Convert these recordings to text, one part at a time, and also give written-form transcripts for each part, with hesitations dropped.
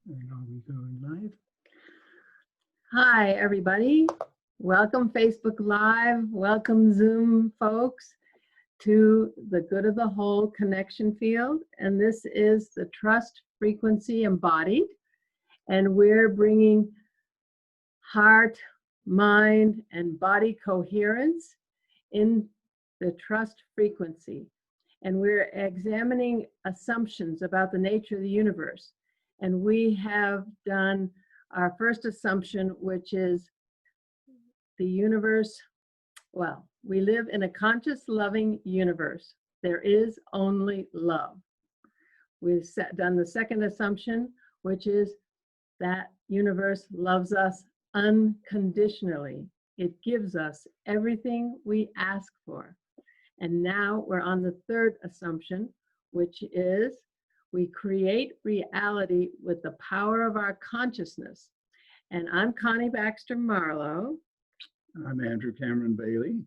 And are we going live? Hi, everybody. Welcome Facebook Live. Welcome Zoom folks to the Good of the Whole connection field. And this is the Trust Frequency Embodied. And we're bringing heart, mind, and body coherence in the trust frequency. And we're examining assumptions about the nature of the universe. And we have done our first assumption, which is the universe. Well, we live in a conscious, loving universe. There is only love. We've done the second assumption, which is that universe loves us unconditionally. It gives us everything we ask for. And now we're on the third assumption, which is we create reality with the power of our consciousness. And I'm Connie Baxter Marlow. I'm Andrew Cameron Bailey.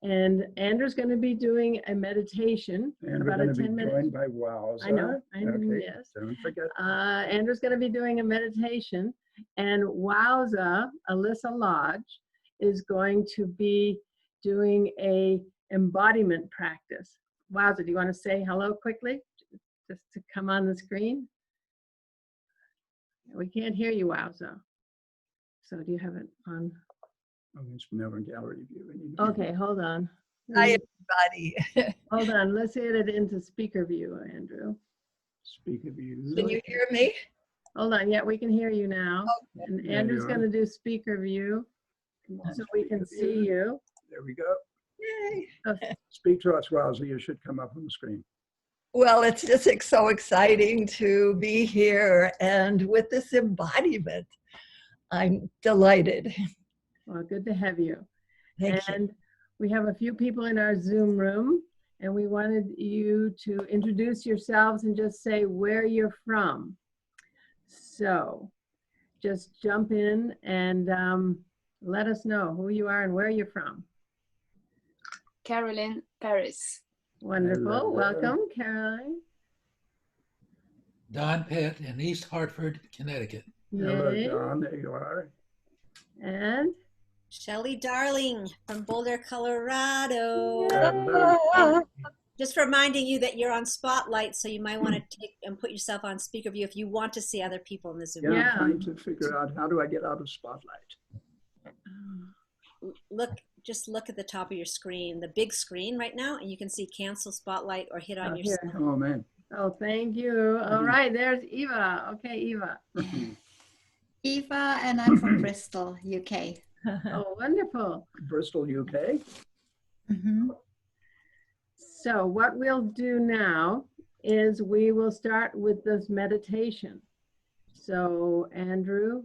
And Andrew's going to be doing a meditation. And we're going to be joined by Wowza. I know, okay. Yes. Don't forget. Andrew's going to be doing a meditation. And Wowza, Elisa Lodge, is going to be doing a embodiment practice. Wowza, do you want to say hello quickly? Just to come on the screen? We can't hear you, Wowza. So do you have it on? Oh, it's never in gallery view. Okay, hold on. Hi, everybody. Hold on, let's get it into speaker view, Andrew. Speaker view. Can you hear me? Hold on, yeah, we can hear you now. Okay. And Andrew's going to do speaker view so we can see you. There we go. Yay. Okay. Speak to us, Wowza. You should come up on the screen. Well, it's just so exciting to be here and with this embodiment. I'm delighted. Well, good to have you. Thank you. And we have a few people in our Zoom room, and we wanted you to introduce yourselves and just say where you're from. So just jump in and let us know who you are and where you're from. Carolyn, Paris. Wonderful. Hello. Welcome, Caroline. Don Pitt in East Hartford, Connecticut. Hello, Yay. John. There you are. And Shelley Darling from Boulder, Colorado. Hello. Just reminding you that you're on Spotlight, so you might want to take and put yourself on speaker view if you want to see other people in the Zoom. Yeah, Yeah. I'm trying to figure out how do I get out of Spotlight. Just look at the top of your screen, the big screen right now, and you can see cancel Spotlight or hit on your here. screen. Oh, man. Oh, thank you. All right, there's Eva. Okay, Eva. Eva, and I'm from Bristol, UK. Oh, wonderful. Bristol, UK. Mm-hmm. So what we'll do now is we will start with this meditation. So Andrew,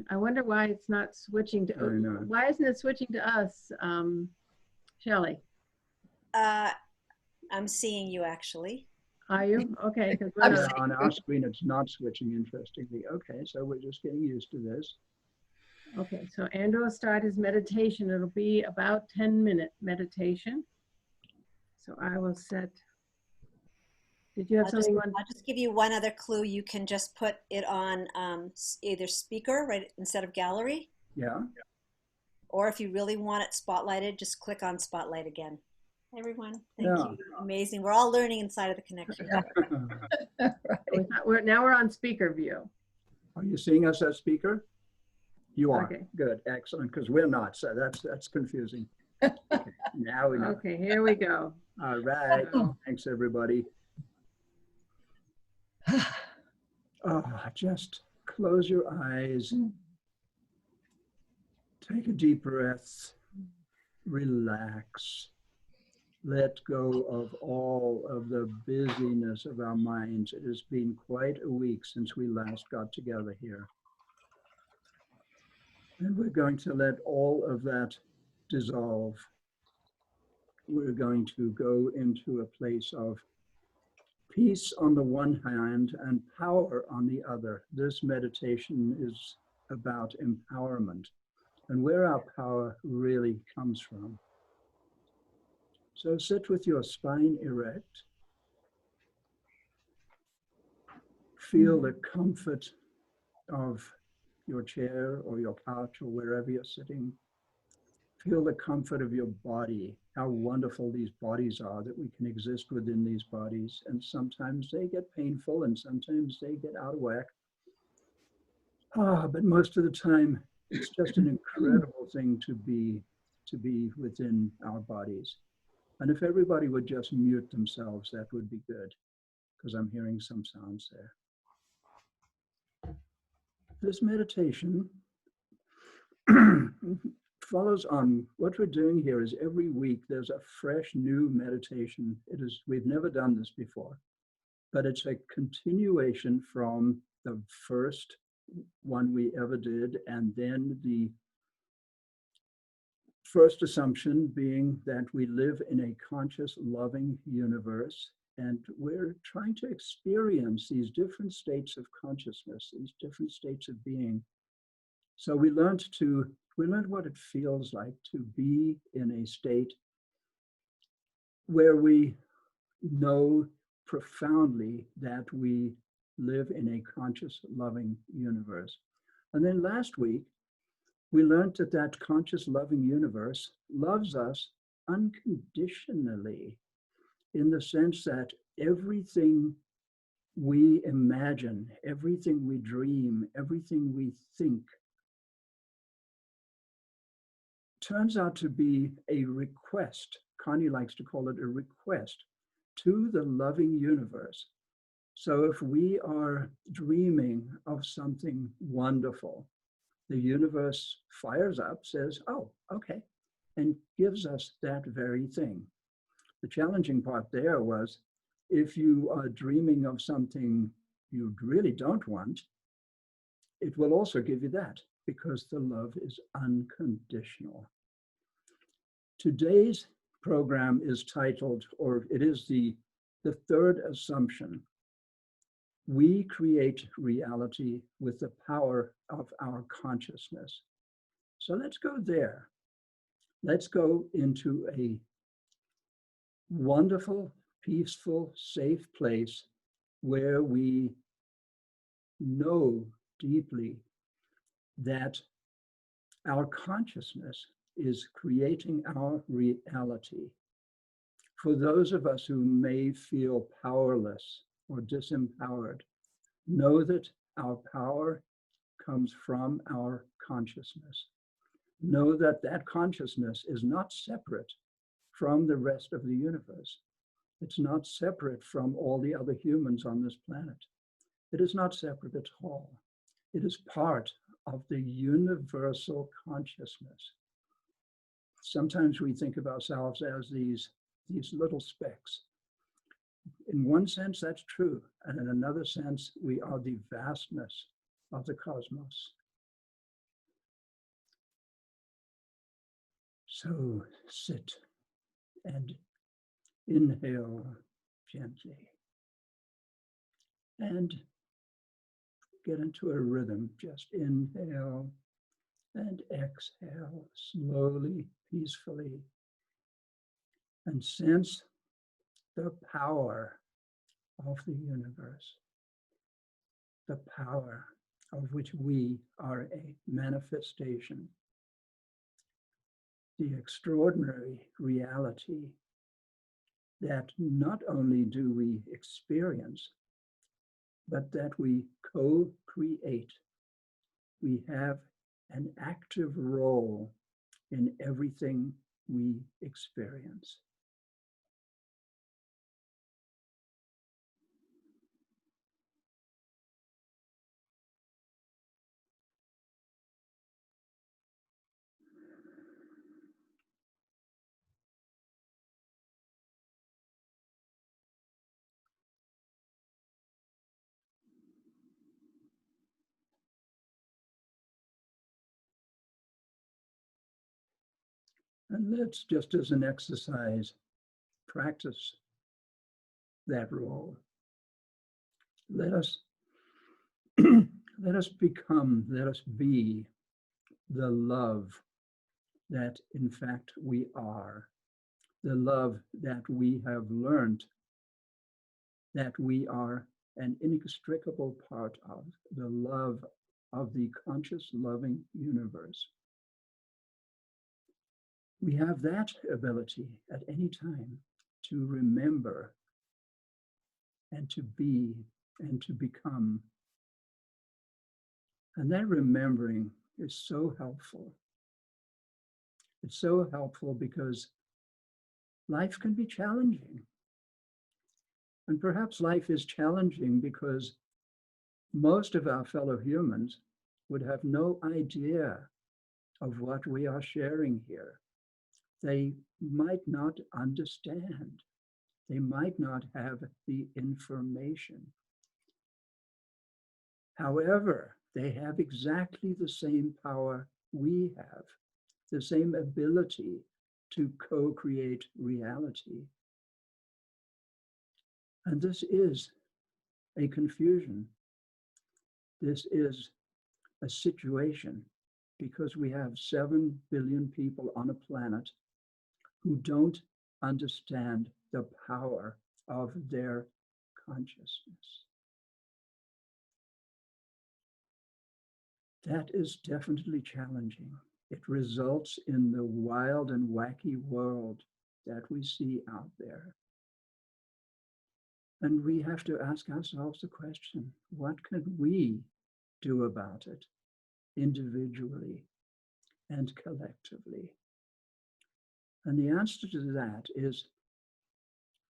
I wonder why it's not switching to, I know. why isn't it switching to us, Shelley? I'm seeing you actually. Are you? Okay. 'Cause I'm we're Yeah, not- on our screen, it's not switching, interestingly. Okay, so we're just getting used to this. Okay, so Andrew will start his meditation. It'll be about 10-minute meditation. So I will set, did you have something? I'll just give you one other clue. You can just put it on either speaker right instead of gallery, Yeah. or if you really want it spotlighted, just click on Spotlight again. Hey, everyone, thank Yeah. you. Amazing. We're all learning inside of the connection. Now we're on speaker view. Are you seeing us as speaker? You are. Okay. Good, excellent, because we're not, so that's confusing. Okay, now we know. Okay, here we go. All right, thanks everybody. Just close your eyes. Take a deep breath. Relax. Let go of all of the busyness of our minds. It has been quite a week since we last got together here. And we're going to let all of that dissolve. We're going to go into a place of peace on the one hand and power on the other. This meditation is about empowerment and where our power really comes from. So sit with your spine erect. Feel the comfort of your chair or your couch or wherever you're sitting. Feel the comfort of your body, how wonderful these bodies are, that we can exist within these bodies. And sometimes they get painful and sometimes they get out of whack. But most of the time, it's just an incredible thing to be within our bodies. And if everybody would just mute themselves, that would be good, because I'm hearing some sounds there. This meditation follows on. What we're doing here is every week there's a fresh new meditation. We've never done this before, but it's a continuation from the first one we ever did, and then the first assumption being that we live in a conscious, loving universe, and we're trying to experience these different states of consciousness, these different states of being. So we learned what it feels like to be in a state where we know profoundly that we live in a conscious, loving universe. And then last week, we learned that that conscious, loving universe loves us unconditionally, in the sense that everything we imagine, everything we dream, everything we think turns out to be a request. Connie likes to call it a request to the loving universe. So if we are dreaming of something wonderful, the universe fires up, says, oh, okay, and gives us that very thing. The challenging part there was, if you are dreaming of something you really don't want, it will also give you that, because the love is unconditional. Today's program is titled, or it is the third assumption. We create reality with the power of our consciousness. So let's go there. Let's go into a wonderful, peaceful, safe place where we know deeply that our consciousness is creating our reality. For those of us who may feel powerless or disempowered, know that our power comes from our consciousness. Know that that consciousness is not separate from the rest of the universe. It's not separate from all the other humans on this planet. It is not separate at all. It is part of the universal consciousness. Sometimes we think of ourselves as these little specks. In one sense, that's true. And in another sense, we are the vastness of the cosmos. So sit and inhale gently and get into a rhythm. Just inhale and exhale slowly, peacefully, and sense the power of the universe, the power of which we are a manifestation, the extraordinary reality that not only do we experience, but that we co-create. We have an active role in everything we experience. And let's, just as an exercise, practice that role. Let us let us become, let us be the love that in fact we are, the love that we have learned that we are an inextricable part of the love of the conscious loving universe. We have that ability at any time to remember and to be and to become. And that remembering is so helpful. It's so helpful because life can be challenging. And perhaps life is challenging because most of our fellow humans would have no idea of what we are sharing here. They might not understand. They might not have the information. However, they have exactly the same power we have, the same ability to co-create reality. And this is a confusion. This is a situation because we have 7 billion people on a planet who don't understand the power of their consciousness. That is definitely challenging. It results in the wild and wacky world that we see out there. And we have to ask ourselves the question, what can we do about it individually and collectively? And the answer to that is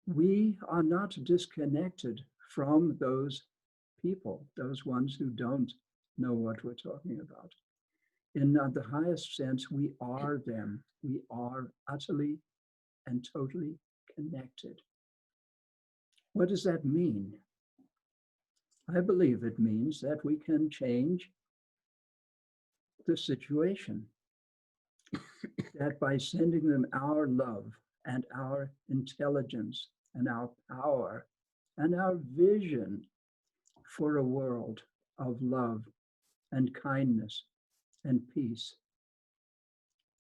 we are not disconnected from those people, those ones who don't know what we're talking about. In the highest sense, we are them. We are utterly and totally connected. What does that mean? I believe it means that we can change the situation. That by sending them our love and our intelligence and our power and our vision for a world of love and kindness and peace,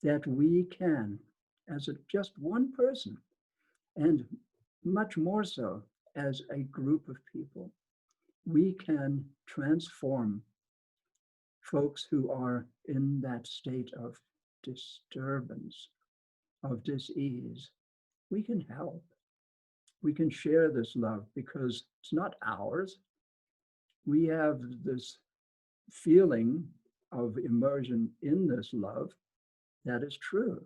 that we can, as just one person, and much more so as a group of people, we can transform folks who are in that state of disturbance, of dis-ease. We can help. We can share this love because it's not ours. We have this feeling of immersion in this love. That is true,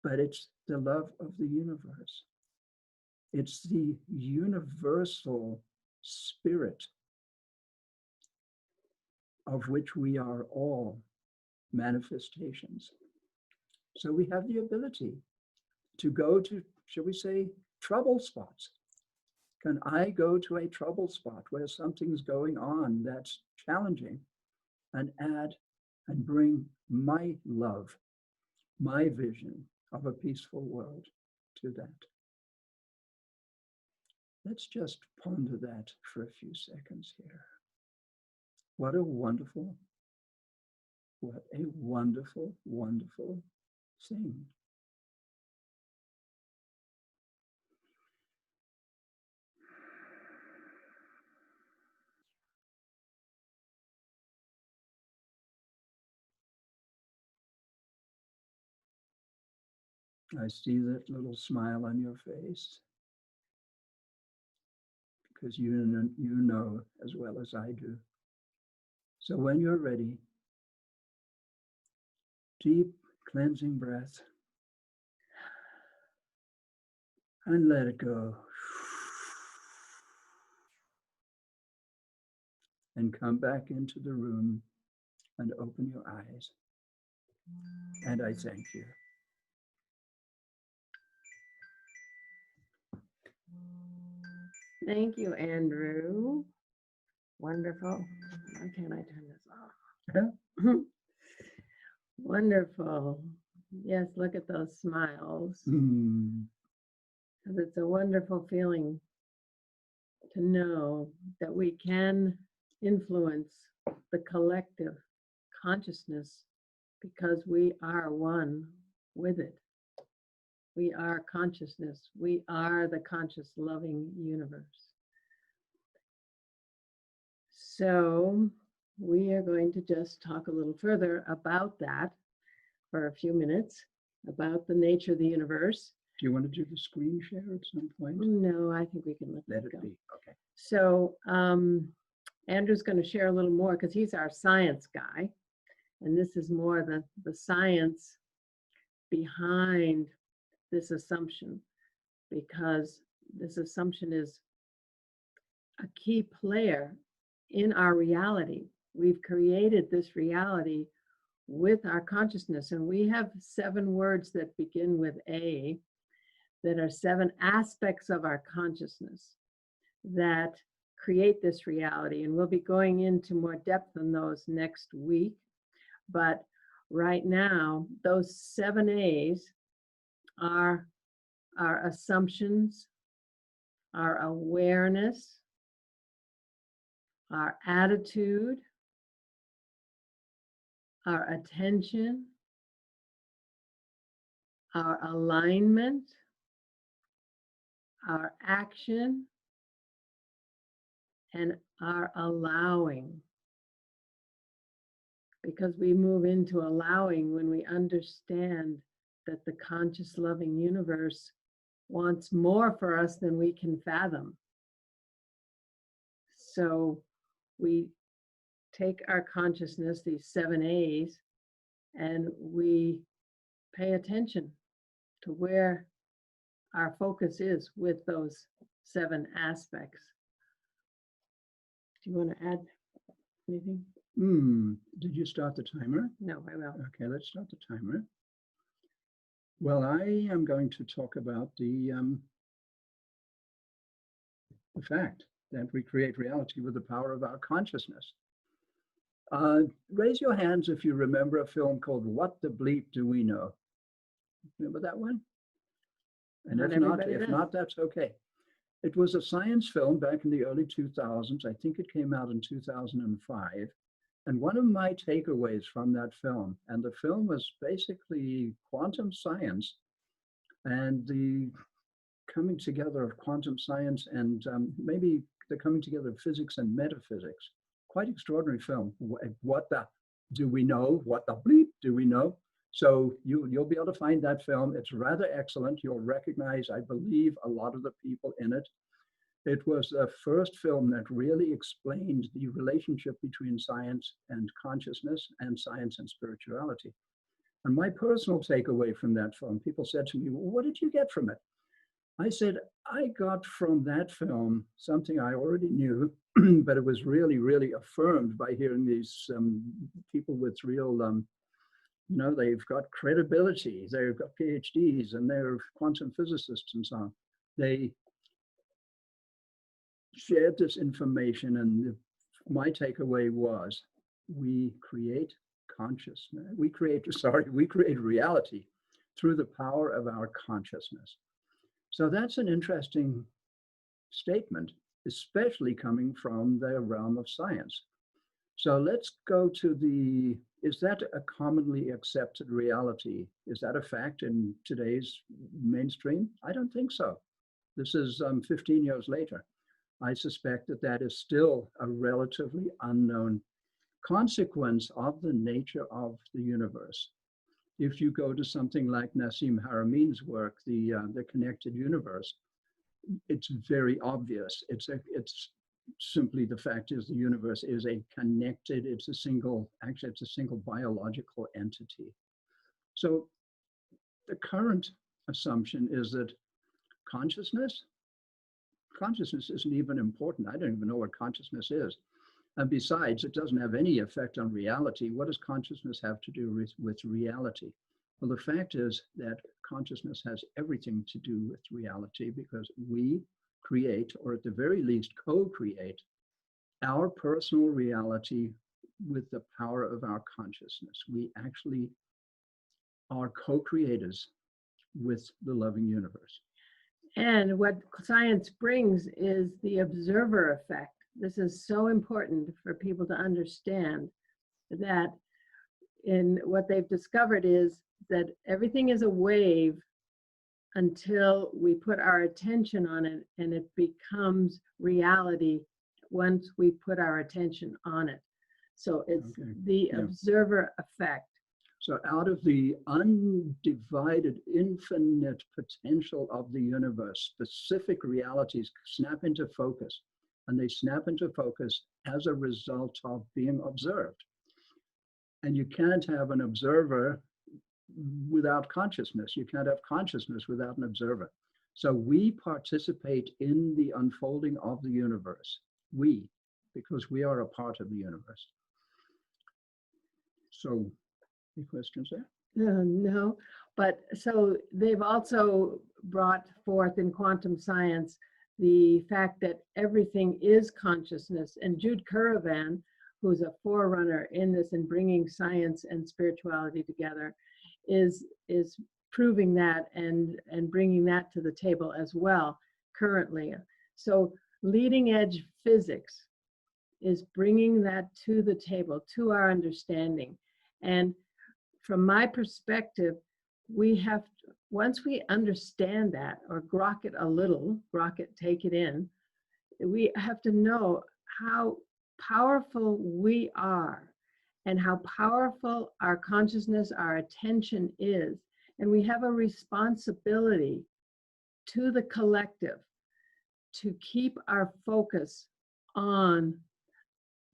but it's the love of the universe. It's the universal spirit of which we are all manifestations. So we have the ability to go to, shall we say, trouble spots. Can I go to a trouble spot where something's going on that's challenging and add and bring my love, my vision of a peaceful world to that? Let's just ponder that for a few seconds here. What a wonderful, wonderful thing. I see that little smile on your face because you know as well as I do. So when you're ready, deep cleansing breath and let it go. And come back into the room and open your eyes. And I thank you. Thank you, Andrew. Wonderful. Why can't I turn this off? Wonderful. Yes, look at those smiles. Because it's a wonderful feeling to know that we can influence the collective consciousness because we are one with it. We are consciousness. We are the conscious loving universe. So we are going to just talk a little further about that for a few minutes, about the nature of the universe. Do you want to do the screen share at some point? No, I think we can Let let it go. be. Okay. So Andrew's going to share a little more because he's our science guy. And this is more the science behind this assumption, because this assumption is a key player in our reality. We've created this reality with our consciousness, and we have 7 words that begin with A that are 7 aspects of our consciousness that create this reality. And we'll be going into more depth on those next week. But right now, those 7 A's are our assumptions, our awareness, our attitude, our attention, our alignment, our action, and our allowing. Because we move into allowing when we understand that the conscious, loving universe wants more for us than we can fathom. So we take our consciousness, these 7 A's, and we pay attention to where our focus is with those 7 aspects. Do you want to add anything? Did you start the timer? No, I will. Okay, let's start the timer. Well, I am going to talk about the fact that we create reality with the power of our consciousness. Raise your hands if you remember a film called What the Bleep Do We Know? Remember that one? And Not if not, everybody does. that's okay. It was a science film back in the early 2000s. I think it came out in 2005. And one of my takeaways from that film, and the film was basically quantum science and the coming together of quantum science and maybe the coming together of physics and metaphysics. Quite extraordinary film. What the do we know? What the bleep do we know? So you'll be able to find that film. It's rather excellent. You'll recognize, I believe, a lot of the people in it. It was the first film that really explained the relationship between science and consciousness and science and spirituality. And my personal takeaway from that film, people said to me, well, what did you get from it? I said, I got from that film something I already knew, but it was really, really affirmed by hearing these people with real, they've got credibility, they've got PhDs, and they're quantum physicists and so on. They shared this information, and my takeaway was, we create consciousness. We create reality through the power of our consciousness. So that's an interesting statement, especially coming from the realm of science. So let's go to is that a commonly accepted reality? Is that a fact in today's mainstream? I don't think so. This is 15 years later. I suspect that is still a relatively unknown consequence of the nature of the universe. If you go to something like Nassim Haramein's work, the Connected Universe, it's very obvious. It's simply the fact is the universe is it's a single biological entity. So the current assumption is that consciousness isn't even important. I don't even know what consciousness is. And besides, it doesn't have any effect on reality. What does consciousness have to do with reality? Well, the fact is that consciousness has everything to do with reality because we create, or at the very least co-create, our personal reality with the power of our consciousness. We actually are co-creators with the loving universe. And what science brings is the observer effect. This is so important for people to understand, that in what they've discovered is that everything is a wave until we put our attention on it and it becomes reality once we put our attention on it. So it's Okay. the Yeah. observer effect. So out of the undivided, infinite potential of the universe, specific realities snap into focus, and they snap into focus as a result of being observed. And you can't have an observer without consciousness. You can't have consciousness without an observer. So we participate in the unfolding of the universe. We, because we are a part of the universe. So, any questions there? No, but so they've also brought forth in quantum science the fact that everything is consciousness. And Jude Currivan, who's a forerunner in this and bringing science and spirituality together, is proving that and bringing that to the table as well currently. So leading edge physics is bringing that to the table, to our understanding. And from my perspective, we have to, once we understand that, or grok it a little, grok it, take it in, we have to know how powerful we are and how powerful our consciousness, our attention is. And we have a responsibility to the collective to keep our focus on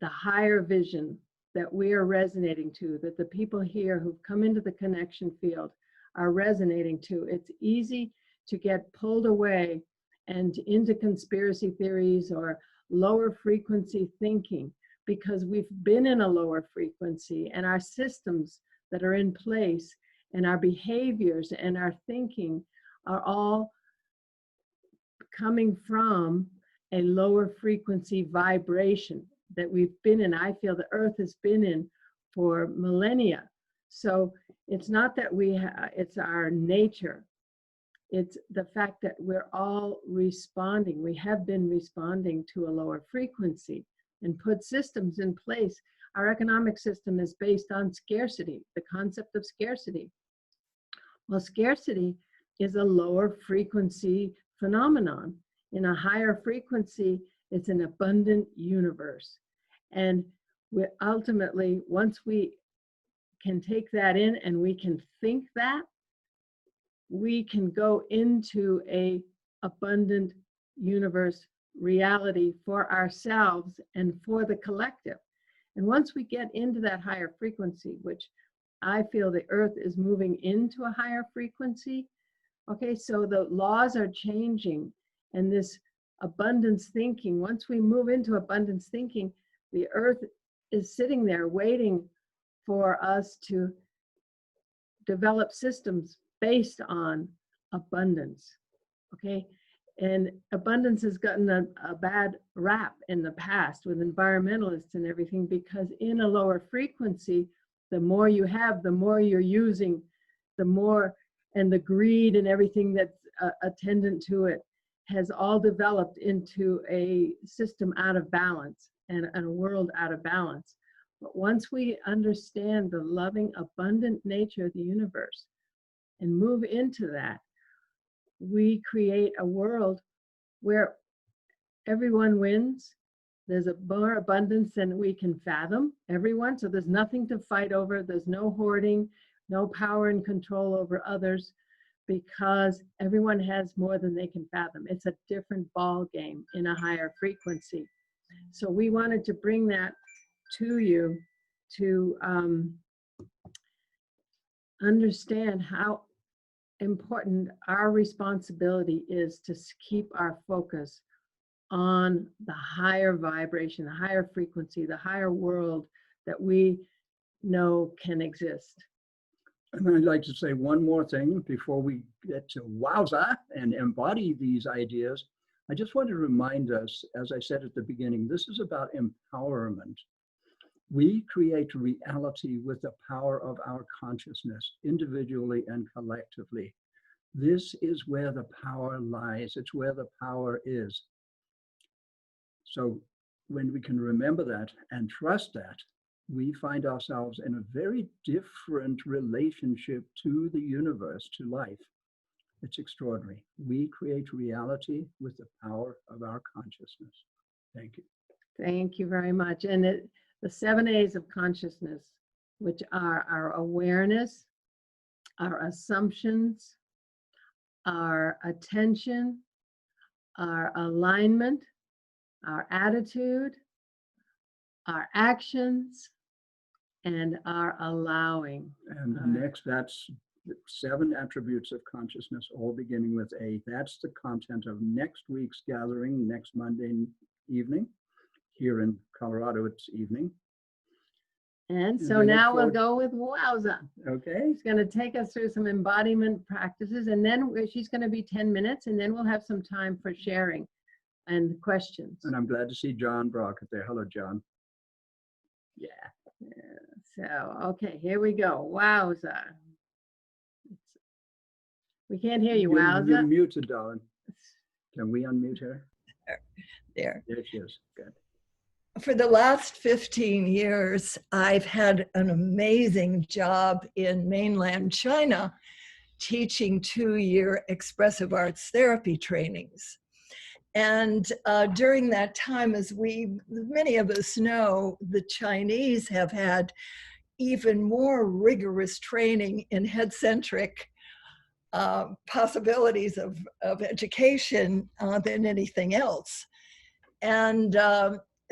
the higher vision that we are resonating to, that the people here who've come into the connection field are resonating to. It's easy to get pulled away and into conspiracy theories or lower frequency thinking because we've been in a lower frequency, and our systems that are in place and our behaviors and our thinking are all coming from a lower frequency vibration that we've been in. I feel the earth has been in for millennia. So it's not that it's our nature. It's the fact that we're all responding. We have been responding to a lower frequency and put systems in place. Our economic system is based on scarcity, the concept of scarcity. Well, scarcity is a lower frequency phenomenon. In a higher frequency, it's an abundant universe. And we ultimately, once we can take that in and we can think that, we can go into a abundant universe reality for ourselves and for the collective. And once we get into that higher frequency, which I feel the earth is moving into a higher frequency, okay, so the laws are changing, and this abundance thinking, once we move into abundance thinking, the earth is sitting there waiting for us to develop systems based on abundance, okay? And abundance has gotten a bad rap in the past with environmentalists and everything, because in a lower frequency, the more you have, the more you're using, the more, and the greed and everything that's attendant to it has all developed into a system out of balance and a world out of balance. But once we understand the loving, abundant nature of the universe and move into that, we create a world where everyone wins. There's a more abundance than we can fathom, everyone. So there's nothing to fight over. There's no hoarding, no power and control over others, because everyone has more than they can fathom. It's a different ball game in a higher frequency. So we wanted to bring that to you to understand how important our responsibility is to keep our focus on the higher vibration, the higher frequency, the higher world that we know can exist. And I'd like to say one more thing before we get to Wowza and embody these ideas. I just want to remind us, as I said at the beginning, this is about empowerment. We create reality with the power of our consciousness, individually and collectively. This is where the power lies. It's where the power is. So when we can remember that and trust that, we find ourselves in a very different relationship to the universe, to life. It's extraordinary. We create reality with the power of our consciousness. Thank you. Thank you very much. And the 7 A's of consciousness, which are our awareness, our assumptions, our attention, our alignment, our attitude, our actions, and our allowing. And next, that's the 7 attributes of consciousness, all beginning with A. That's the content of next week's gathering, next Monday evening. Here in Colorado, it's evening. And so I look now we'll forward- go with Wowza. Okay. She's going to take us through some embodiment practices, and then she's going to be 10 minutes, and then we'll have some time for sharing and questions. And I'm glad to see John Brockett there. Hello, John. Yeah. So, okay, here we go. Wowza. We can't hear you, You're Wowza. muted, darling. Can we unmute her? There. There she is. Good. For the last 15 years, I've had an amazing job in mainland China teaching 2-year expressive arts therapy trainings. And during that time, as many of us know, the Chinese have had even more rigorous training in head-centric possibilities of education than anything else. And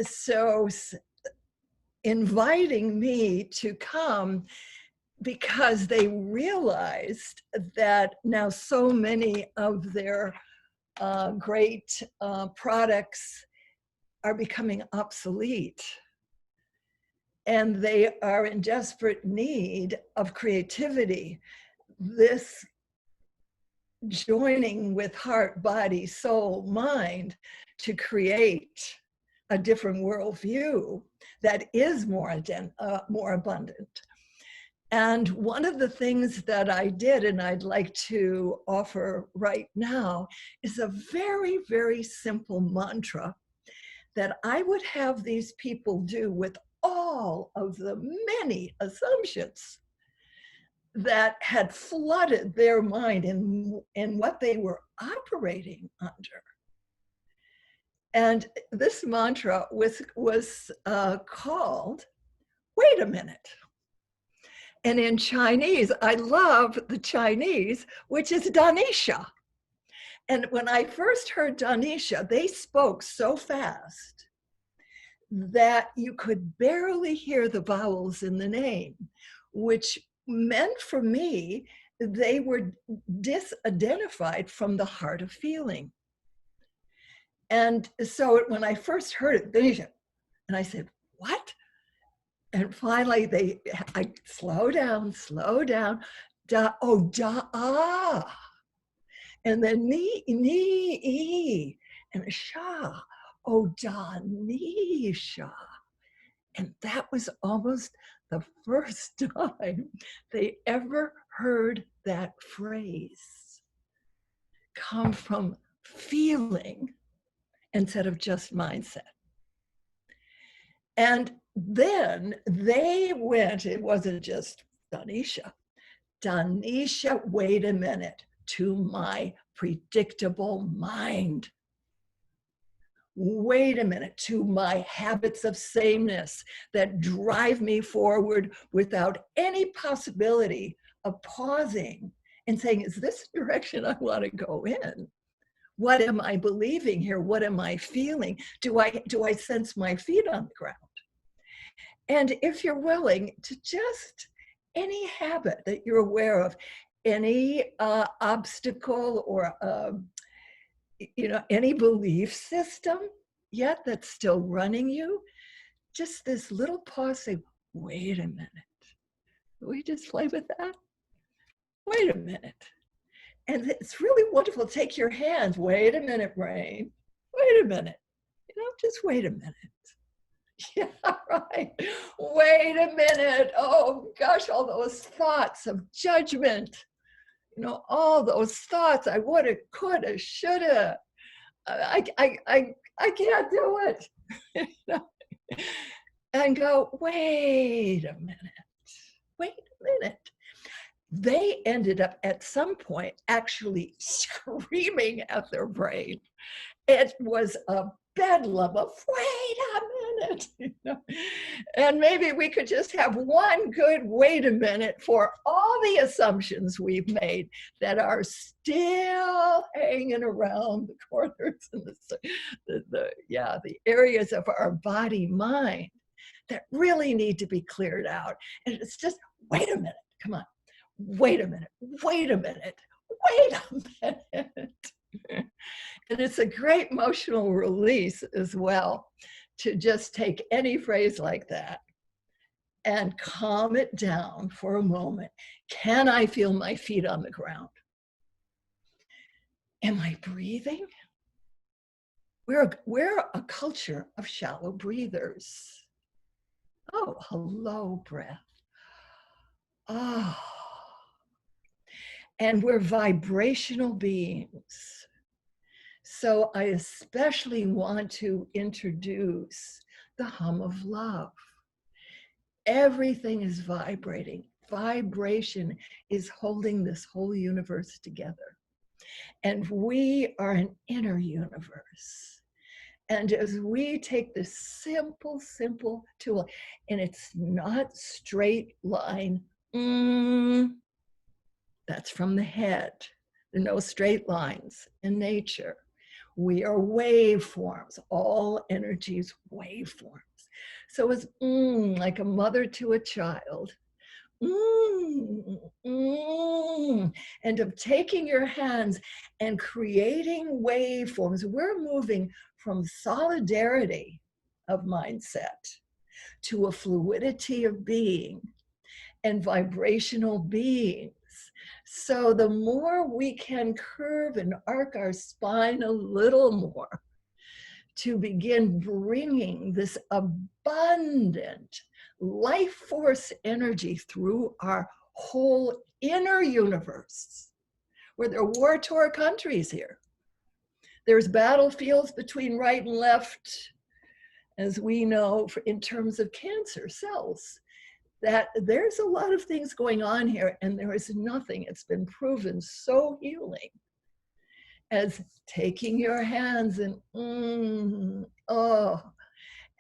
so inviting me to come because they realized that now so many of their great products are becoming obsolete, and they are in desperate need of creativity. This joining with heart, body, soul, mind to create a different worldview that is more abundant. And one of the things that I did, and I'd like to offer right now, is a very, very simple mantra that I would have these people do with all of the many assumptions that had flooded their mind in what they were operating under. And this mantra was called, wait a minute. And in Chinese, I love the Chinese, which is Danisha. And when I first heard Danisha, they spoke so fast that you could barely hear the vowels in the name, which meant for me, they were disidentified from the heart of feeling. And so when I first heard it, Danisha, and I said, what? And finally, I slow down, ah. And then ni, and sha, danisha. And that was almost the first time they ever heard that phrase come from feeling instead of just mindset. And then they went, it wasn't just Danisha, wait a minute, to my predictable mind. Wait a minute, to my habits of sameness that drive me forward without any possibility of pausing and saying, is this the direction I want to go in? What am I believing here? What am I feeling? Do I sense my feet on the ground? And if you're willing to just any habit that you're aware of, any obstacle or any belief system yet that's still running you, just this little pause, say, wait a minute. Can we just play with that? Wait a minute. And it's really wonderful. Take your hands. Wait a minute, brain. Wait a minute. Just wait a minute. Yeah, right. Wait a minute. Oh gosh, all those thoughts of judgment. All those thoughts. I woulda, coulda, shoulda. I can't do it. And go, wait a minute. Wait a minute. They ended up at some point actually screaming at their brain. It was a bedlam of, wait a minute, you know? And maybe we could just have one good wait a minute for all the assumptions we've made that are still hanging around the corners and the areas of our body mind that really need to be cleared out. And it's just, wait a minute, come on, wait a minute, wait a minute, wait a minute. And it's a great emotional release as well to just take any phrase like that and calm it down for a moment. Can I feel my feet on the ground? Am I breathing? We're a culture of shallow breathers. Oh, hello, breath. Oh. And we're vibrational beings. So I especially want to introduce the hum of love. Everything is vibrating. Vibration is holding this whole universe together. And we are an inner universe. And as we take this simple tool, and it's not straight line, that's from the head. There are no straight lines in nature. We are waveforms, all energies waveforms. So it's like a mother to a child. And of taking your hands and creating waveforms. We're moving from solidarity of mindset to a fluidity of being and vibrational beings. So the more we can curve and arc our spine a little more to begin bringing this abundant life force energy through our whole inner universe, where there are war-torn countries here. There's battlefields between right and left, as we know, in terms of cancer cells, that there's a lot of things going on here, and there is nothing, it's been proven so healing as taking your hands and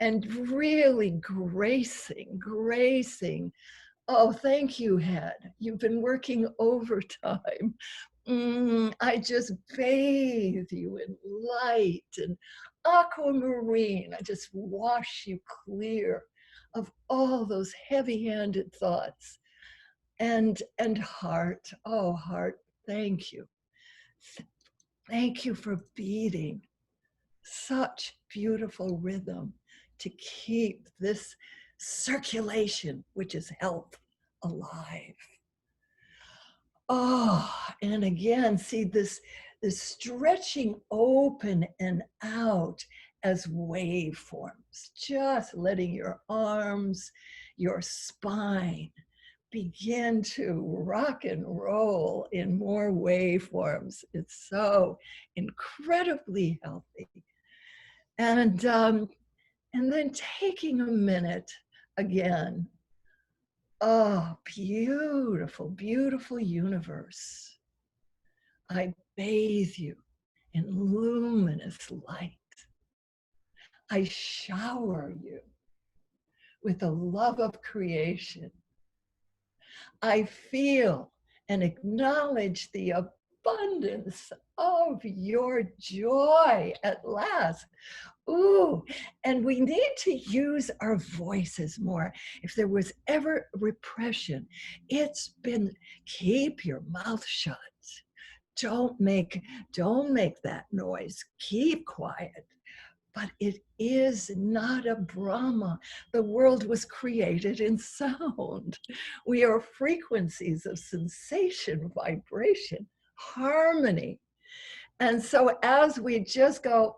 and really gracing. Oh, thank you, head. You've been working overtime. I just bathe you in light and aquamarine. I just wash you clear of all those heavy-handed thoughts. And heart, oh heart, thank you. Thank you for beating such beautiful rhythm to keep this circulation, which is health, alive. Oh, and again, see this stretching open and out as waveforms, just letting your arms, your spine begin to rock and roll in more waveforms. It's so incredibly healthy. And then taking a minute again. Oh, beautiful, beautiful universe. I bathe you in luminous light. I shower you with the love of creation. I feel and acknowledge the abundance of your joy at last. Ooh, and we need to use our voices more. If there was ever repression, it's been keep your mouth shut. Don't make that noise. Keep quiet. But it is not a Brahma. The world was created in sound. We are frequencies of sensation, vibration, harmony. And so as we just go,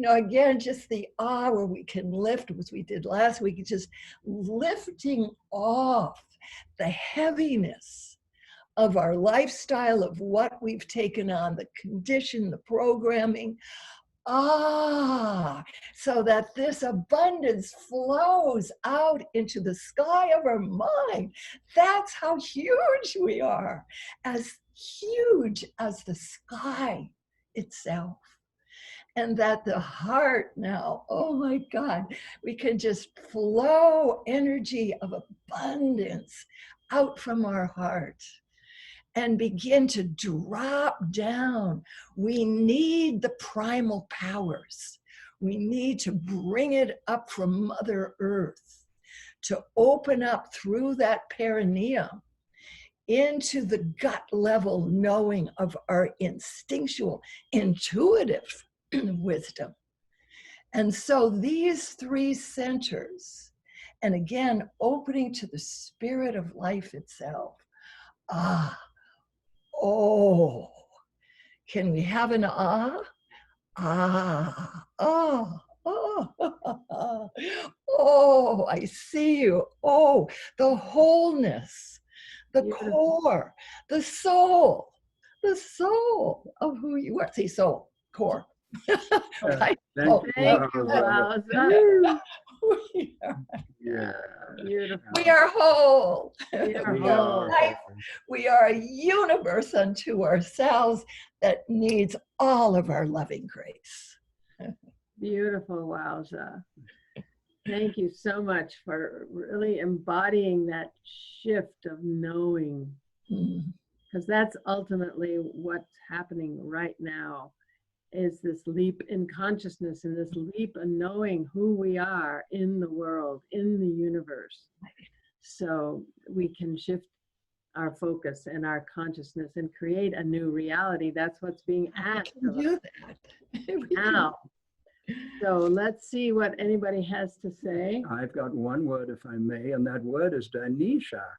again, just the where we can lift, as we did last week, just lifting off the heaviness of our lifestyle, of what we've taken on, the condition, the programming, so that this abundance flows out into the sky of our mind. That's how huge we are, as huge as the sky itself. And that the heart now, oh my God, we can just flow energy of abundance out from our heart and begin to drop down. We need the primal powers. We need to bring it up from Mother Earth, to open up through that perineum into the gut level knowing of our instinctual, intuitive wisdom. And so these three centers, and again, opening to the spirit of life itself. Oh, can we have an ah? Oh, I see you. Oh, the wholeness, the core, the soul of who you are. See, soul, core. Right? Thank you. Thank you, Wowza. Yeah. Beautiful. We are whole. We are We whole. are. We are a universe unto ourselves that needs all of our loving grace. Beautiful, Wowza. Thank you so much for really embodying that shift of knowing, because that's ultimately what's happening right now, is this leap in consciousness and this leap in knowing who we are in the world, in the universe. So we can shift our focus and our consciousness and create a new reality. That's what's being asked We of can do us that. now. So let's see what anybody has to say. I've got one word, if I may, and that word is Danisha.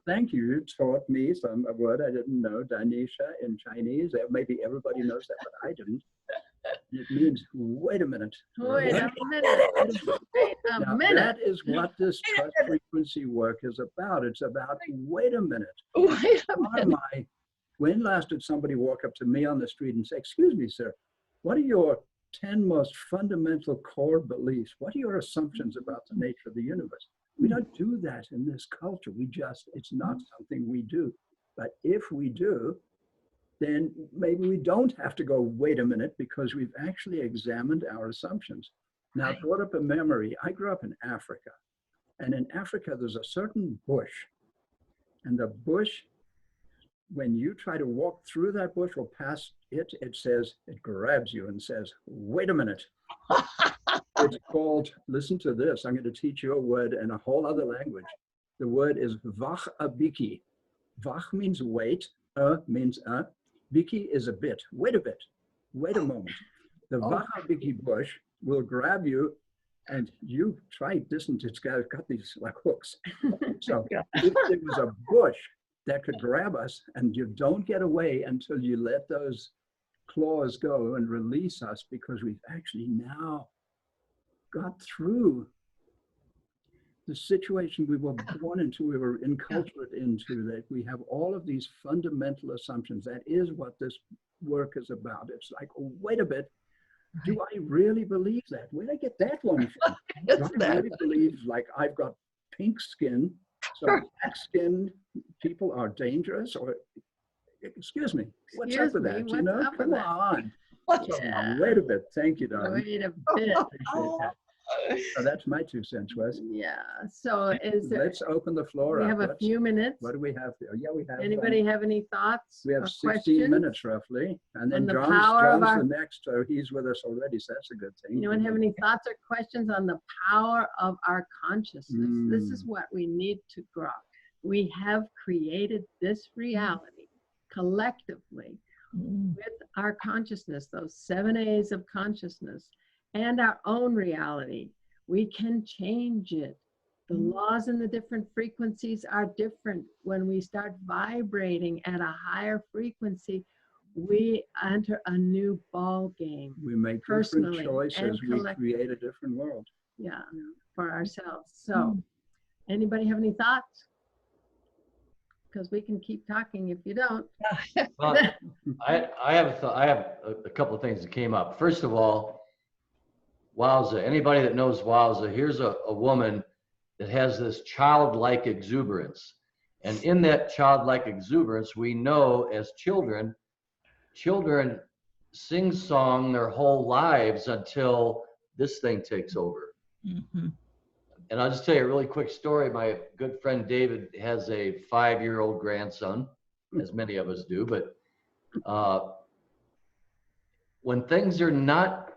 Thank you. You taught me a word I didn't know, Danisha in Chinese. Maybe everybody knows that, but I didn't. It means, wait a minute. Wait a minute. Wait a Now, minute. that is what this touch frequency work is about. It's about, wait a minute. Wait a What minute. am I? When last did somebody walk up to me on the street and say, excuse me, sir, what are your 10 most fundamental core beliefs? What are your assumptions about the nature of the universe? We don't do that in this culture. It's not something we do. But if we do, then maybe we don't have to go, wait a minute, because we've actually examined our assumptions. Now, I brought up a memory. I grew up in Africa. And in Africa, there's a certain bush. And the bush, when you try to walk through that bush or past it, it grabs you and says, wait a minute. It's called, listen to this, I'm going to teach you a word in a whole other language. The word is vach abiki. Vach means wait, means biki is a bit, wait a bit, wait a moment. The vach abiki bush will grab you and you try this, and it's got these like hooks. So if there was a bush that could grab us and you don't get away until you let those claws go and release us, because we've actually now got through the situation we were born into, we were enculturated into, that we have all of these fundamental assumptions. That is what this work is about. It's like, oh, wait a bit, do I really believe that? Where did I get that one from? Do I really believe, like, I've got pink skin, so black skinned people are dangerous? Or, excuse me, what's up with that? You know, come on. Yeah. Wait a bit. Thank you, darling. Wait a bit. Appreciate that. So that's my 2 cents, Wes. Yeah. So is there, Let's open the floor we up. have a few minutes. What do we have there? Yeah, we have. Anybody have any thoughts? We have or 16 questions? minutes roughly, and then On the John's power of our- the next, so he's with us already, so that's a good thing. Anyone have any thoughts or questions on the power of our consciousness? This is what we need to grow. We have created this reality collectively with our consciousness, those 7 A's of consciousness, and our own reality. We can change it. The laws in the different frequencies are different. When we start vibrating at a higher frequency, we enter a new ball game. We make different choices, we create a different world. Yeah, for ourselves. So, anybody have any thoughts? Because we can keep talking if you don't. Well, I have a couple of things that came up. First of all, Wowza. Anybody that knows Wowza, here's a woman that has this childlike exuberance. And in that childlike exuberance, we know as children sing-song their whole lives until this thing takes over. Mm-hmm. And I'll just tell you a really quick story. My good friend David has a 5-year-old grandson, as many of us do, but when things are not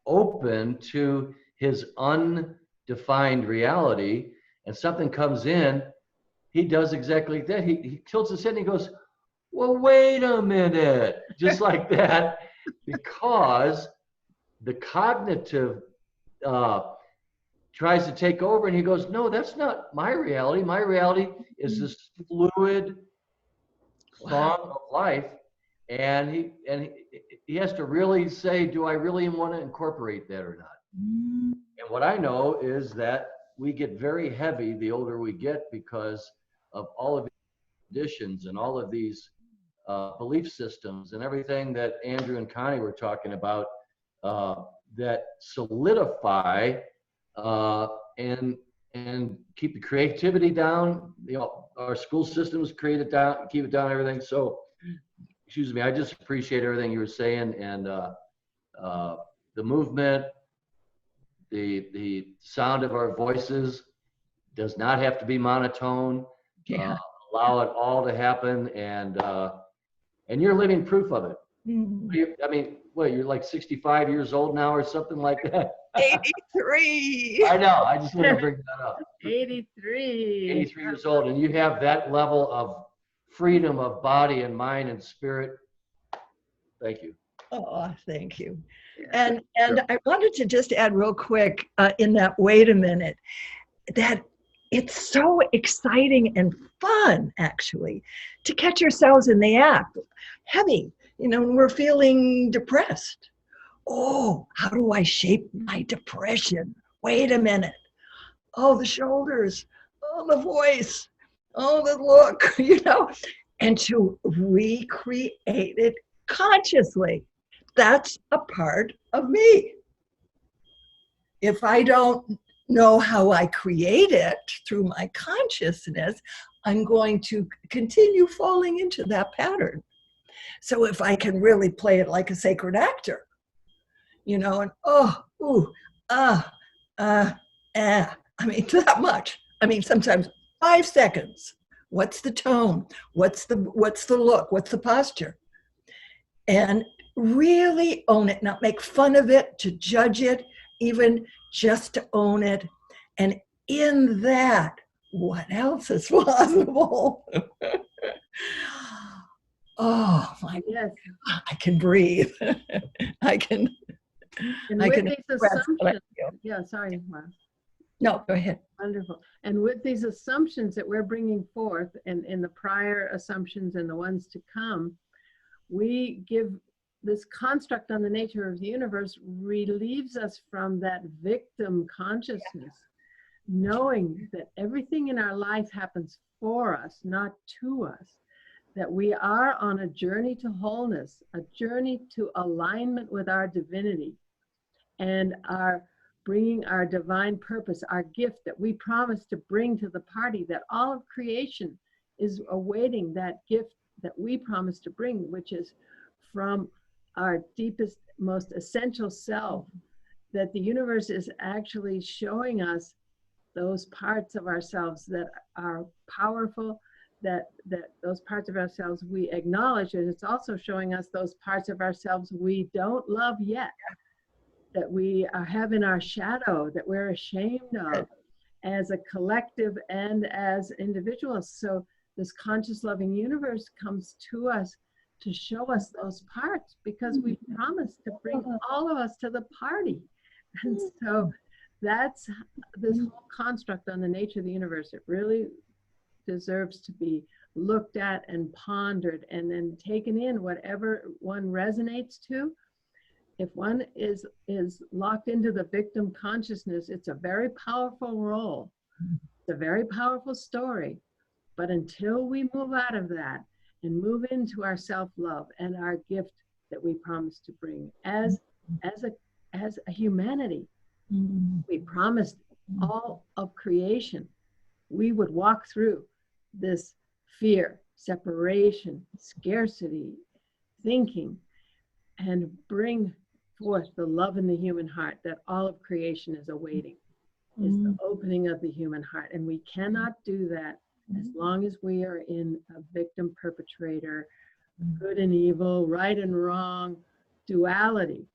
open to his undefined reality and something comes in, he does exactly like that. He tilts his head and he goes, well, wait a minute, just like that, because the cognitive tries to take over, and he goes, no, that's not my reality. My reality is this fluid song of life. And he has to really say, do I really want to incorporate that or not? And what I know is that we get very heavy the older we get because of all of these traditions and all of these belief systems and everything that Andrew and Connie were talking about that solidify and keep the creativity down. You know, our school systems keep it down, everything. So, excuse me, I just appreciate everything you were saying, and the movement, the sound of our voices does not have to be monotone. Yeah. Allow it all to happen, and you're living proof of it. I mean, what, you're like 65 years old now or something like that? 83. I know, I just want to bring that up. 83. 83 years old, and you have that level of freedom of body and mind and spirit. Thank you. Oh, thank you. And I wanted to just add real quick in that, wait a minute, that it's so exciting and fun, actually, to catch yourselves in the act. Heavy, you know, when we're feeling depressed. Oh, how do I shape my depression? Wait a minute. Oh, the shoulders. Oh, the voice. Oh, the look, you know, and to recreate it consciously. That's a part of me. If I don't know how I create it through my consciousness, I'm going to continue falling into that pattern. So if I can really play it like a sacred actor, you know, and I mean, that much. I mean, sometimes 5 seconds. What's the tone? What's the look? What's the posture? And really own it, not make fun of it, to judge it, even just to own it. And in that, what else is possible? Oh my Yes. God, I can breathe. I can These express what I assumptions, feel. yeah, sorry, Mark. No, go ahead. Wonderful. And with these assumptions that we're bringing forth, and in the prior assumptions and the ones to come, we give this construct on the nature of the universe relieves us from that victim consciousness, knowing that everything in our life happens for us, not to us, that we are on a journey to wholeness, a journey to alignment with our divinity, and are bringing our divine purpose, our gift that we promise to bring to the party, that all of creation is awaiting that gift that we promise to bring, which is from our deepest, most essential self, that the universe is actually showing us those parts of ourselves that are powerful, that those parts of ourselves we acknowledge, and it's also showing us those parts of ourselves we don't love yet, that we have in our shadow, that we're ashamed of as a collective and as individuals. So this conscious loving universe comes to us to show us those parts, because we promised to bring all of us to the party. And so that's this whole construct on the nature of the universe. It really deserves to be looked at and pondered, and then taken in whatever one resonates to. If one is locked into the victim consciousness, it's a very powerful role. It's a very powerful story. But until we move out of that and move into our self-love and our gift that we promise to bring as a humanity, we promised all of creation we would walk through this fear, separation, scarcity, thinking, and bring forth the love in the human heart that all of creation is awaiting. Is the opening of the human heart. And we cannot do that as long as we are in a victim perpetrator, good and evil, right and wrong, duality.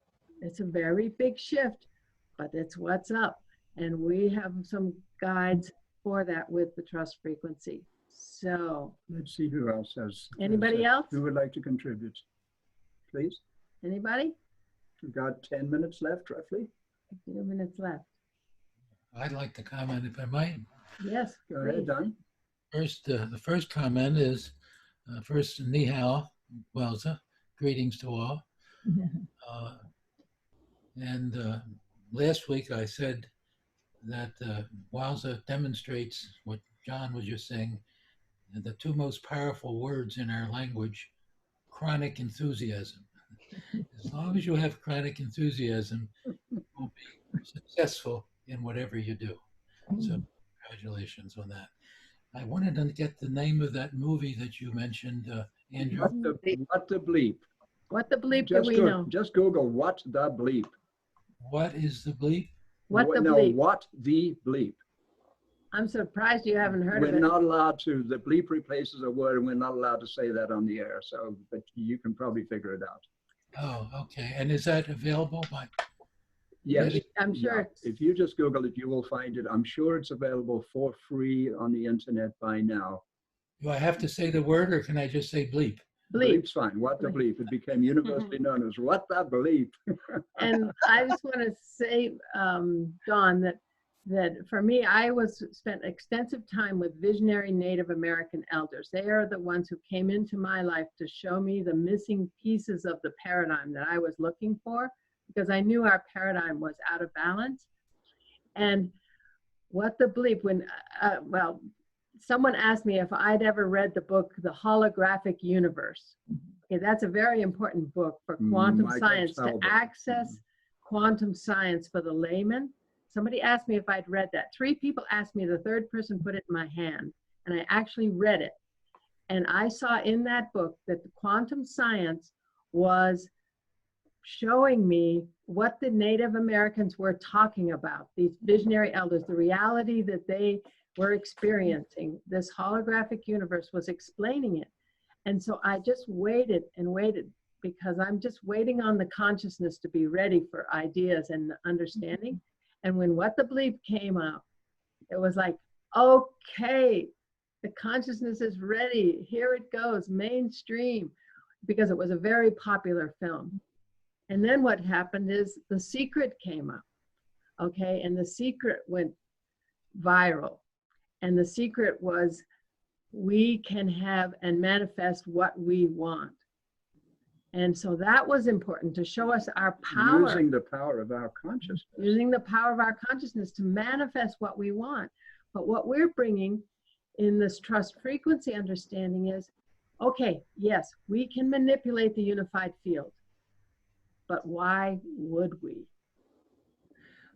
It's a very big shift, but it's what's up. And we have some guides for that with the trust frequency. So Let's see who else has. Anybody else? Who would like to contribute? Please. anybody? We've got 10 minutes left, roughly. A few minutes left. I'd like to comment if I might. Yes, Go ahead, please. Don. First, the first comment is first, ni hao, Wowza, greetings to all. And last week I said that Wowza demonstrates what John was just saying, the two most powerful words in our language, chronic enthusiasm. As long as you have chronic enthusiasm, you will be successful in whatever you do. So congratulations on that. I wanted to get the name of that movie that you mentioned, Andrew. What the bleep? What the bleep do Just we go, know? just Google what the bleep. What is the bleep? What the No, bleep? what the bleep. I'm surprised you haven't heard We're of it. not allowed to, the bleep replaces a word and we're not allowed to say that on the air. So, but you can probably figure it out. Oh, okay. And is that available by? Yes. I'm sure. Yeah. If you just Google it, you will find it. I'm sure it's available for free on the internet by now. Do I have to say the word or can I just say bleep? Bleep. Bleep's fine. What the bleep. It became universally known as what the bleep. And I just want to say, Dawn, that for me, I spent extensive time with visionary Native American elders. They are the ones who came into my life to show me the missing pieces of the paradigm that I was looking for, because I knew our paradigm was out of balance. And what the bleep, when, well, someone asked me if I'd ever read the book, The Holographic Universe. Okay, that's a very important book for quantum Michael science, to Talbot. access quantum science for the layman. Somebody asked me if I'd read that. 3 people asked me, the third person put it in my hand, and I actually read it. And I saw in that book that the quantum science was showing me what the Native Americans were talking about, these visionary elders, the reality that they were experiencing. This holographic universe was explaining it. And so I just waited and waited, because I'm just waiting on the consciousness to be ready for ideas and understanding. And when What the Bleep came up, it was like, okay, the consciousness is ready. Here it goes, mainstream, because it was a very popular film. And then what happened is The Secret came up, okay? And The Secret went viral. And The Secret was, we can have and manifest what we want. And so that was important to show us our power. Using the power of our consciousness. Using the power of our consciousness to manifest what we want. But what we're bringing in this trust frequency understanding is, okay, yes, we can manipulate the unified field. But why would we?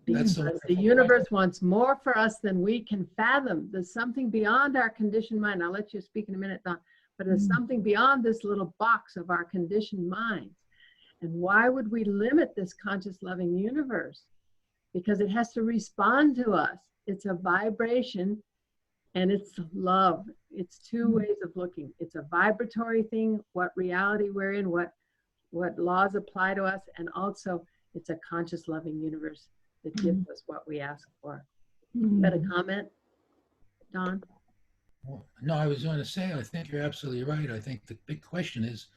That's Because the universe wants more for us than we can fathom. There's something beyond our conditioned mind. I'll let you speak in a minute, Don. But there's something beyond this little box of our conditioned minds. And why would we limit this conscious loving universe? Because it has to respond to us. It's a vibration and it's love. It's 2 ways of looking. It's a vibratory thing, what reality we're in, what laws apply to us, and also it's a conscious loving universe that gives us what we ask for. Got a comment, Don? No, I was going to say, I think you're absolutely right. I think the big question is,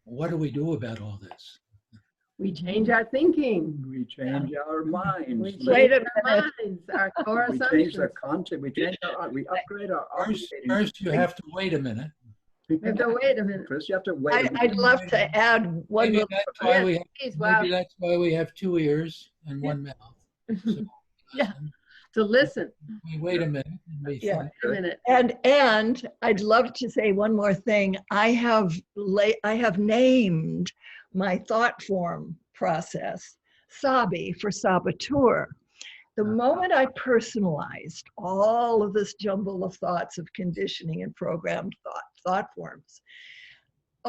what do we do about all this? We change our thinking. We change our minds. We Wait change a our minute. minds, our core We change assumptions. the content. We change our, we upgrade our operating. First, you have to wait a minute. We have to wait a minute. First, you have to wait. a minute. I'd love to add one Maybe little, that's why we have, Please, wow. maybe that's why we have 2 ears and 1 mouth. So, Yeah. To listen. we wait a minute and we Yeah. think. Wait a minute. and I'd love to say one more thing. I have named my thought form process Sabi for saboteur. The moment I personalized all of this jumble of thoughts of conditioning and programmed thought forms,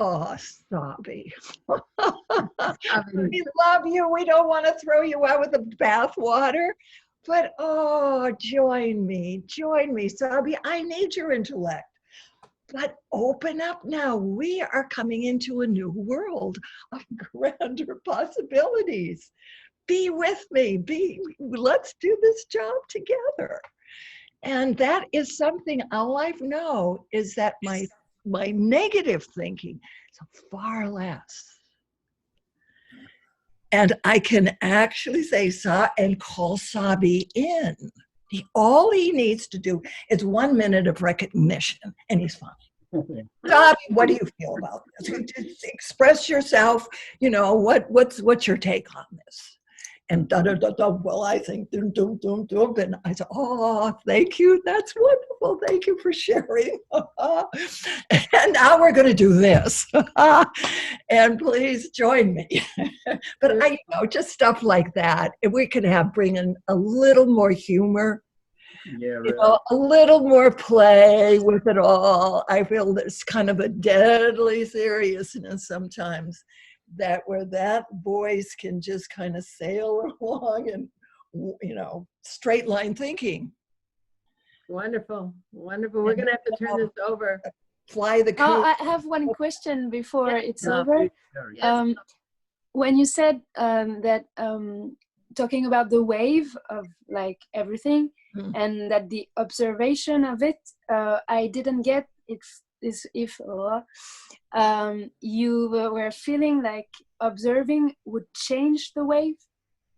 Oh, Sabi. Sabi. We love you. We don't want to throw you out with the bathwater. But oh, join me, Sabi. I need your intellect. But open up now. We are coming into a new world of grander possibilities. Be with me. Let's do this job together. And that is something all I know is that my negative thinking is far less. And I can actually say and call Sabi in. All he needs to do is 1 minute of recognition, and he's fine. Sabi, what do you feel about this? Just express yourself. You know, what's your take on this? And well, I think and I said, oh, thank you. That's wonderful. Thank you for sharing. And now we're going to do this. And please join me. But I, just stuff like that. If we could bring in a little more humor, a little more play with it all. I feel there's kind of a deadly seriousness sometimes where that voice can just kind of sail along and, straight line thinking. Wonderful. We're going to have to turn this over. Fly the coop. Oh, I have one question before it's over. Yes. When you said that talking about the wave of like everything, and that the observation of it, I didn't get if you were feeling like observing would change the wave.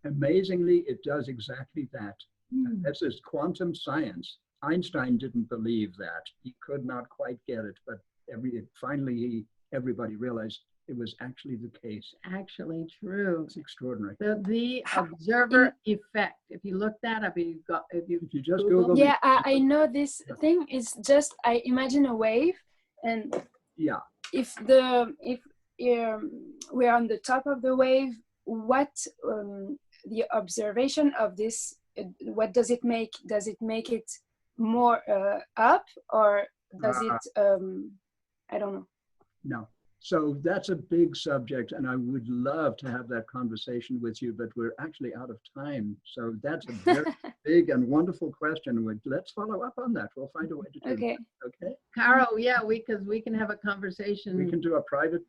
Amazingly, it does exactly that. This is quantum science. Einstein didn't believe that. He could not quite get it, but finally everybody realized it was actually the case. Actually true. It's extraordinary. The observer effect. If you look that up, if you just Google yeah, I know this thing is just, I imagine a wave, and if we're on the top of the wave, what the observation of this, what does it make? Does it make it more up, or does it I don't know. No. So that's a big subject, and I would love to have that conversation with you, but we're actually out of time. So that's a very big and wonderful question. Let's follow up on that. We'll find a way to do that. Okay. Caro, because we can have a conversation. We can do a private,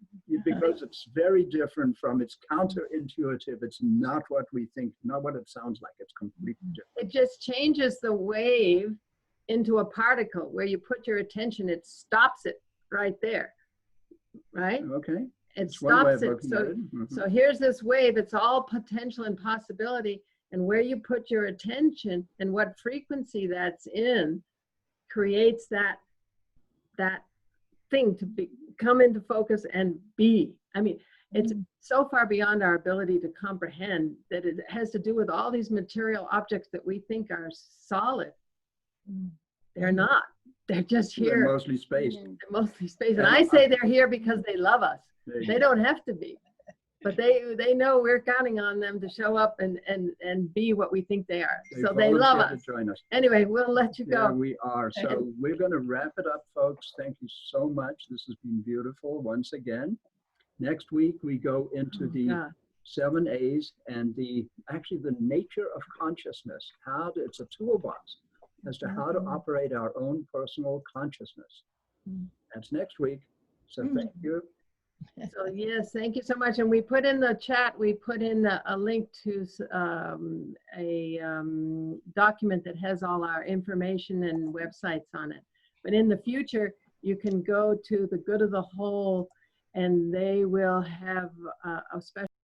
because it's very different from, it's counterintuitive. It's not what we think, not what it sounds like. It's completely different. It just changes the wave into a particle. Where you put your attention, it stops it right there. Right? Okay. It stops it. So here's this wave. It's all potential and possibility. And where you put your attention and what frequency that's in creates that thing to come into focus and be. I mean, it's so far beyond our ability to comprehend that it has to do with all these material objects that we think are solid. They're not. They're just here. They're mostly space. They're mostly space. And I say they're here because they love us. They don't have to be. But they know we're counting on them to show up and be what we think they are. So they love us. Join us. Anyway, we'll let you go. Yeah, we are. So we're going to wrap it up, folks. Thank you so much. This has been beautiful once again. Next week, we go into the 7 A's and actually the nature of consciousness. It's a toolbox as to how to operate our own personal consciousness. That's next week. So thank you. So yes, thank you so much. And we put in the chat, we put in a link to a document that has all our information and websites on it. But in the future, you can go to the Good of the Whole, and they will have a special